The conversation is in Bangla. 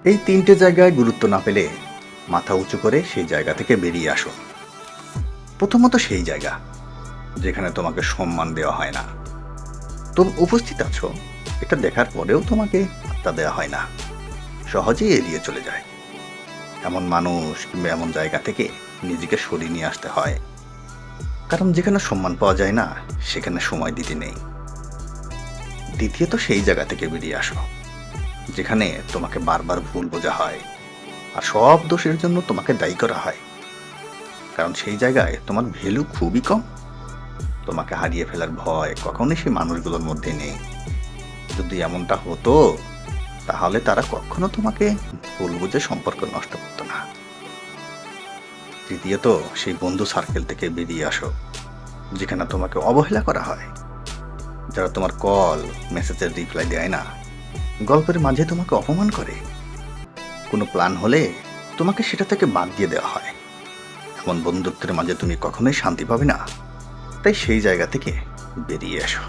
এই ৩টে জায়গায় গুরুত্ব না পেলে মাথা উঁচু করে সেই জায়গা থেকে বেরিয়ে আসো। প্রথমত সেই জায়গা যেখানে তোমাকে সম্মান দেওয়া হয় না। তুমি উপস্থিত আছো এটা দেখার পরেও তোমাকে পাত্তা দেওয়া হয় না, সহজেই এড়িয়ে চলে যায়। এমন মানুষ কিংবা এমন জায়গা থেকে নিজেকে সরিয়ে নিয়ে আসতে হয়। কারণ যেখানে সম্মান পাওয়া যায় না সেখানে সময় দিতে নেই। দ্বিতীয়ত সেই জায়গা থেকে বেরিয়ে আসো যেখানে তোমাকে বারবার ভুল বোঝা হয় আর সব দোষের জন্য তোমাকে দায়ী করা হয়। কারণ সেই জায়গায় তোমার ভ্যালু খুবই কম। তোমাকে হারিয়ে ফেলার ভয় কখনোই সেই মানুষগুলোর মধ্যে নেই। যদি এমনটা হতো তাহলে তারা কখনো তোমাকে ভুল বুঝে সম্পর্ক নষ্ট করতো না। তৃতীয়ত সেই বন্ধু সার্কেল থেকে বেরিয়ে আসো যেখানে তোমাকে অবহেলা করা হয়, যারা তোমার কল মেসেজের রিপ্লাই দেয় না, গল্পের মাঝে তোমাকে অপমান করে। কোনো প্ল্যান হলে তোমাকে সেটা থেকে বাদ দিয়ে দেওয়া হয়। এমন বন্ধুত্বের মাঝে তুমি কখনোই শান্তি পাবে না। তাই সেই জায়গা থেকে বেরিয়ে এসো।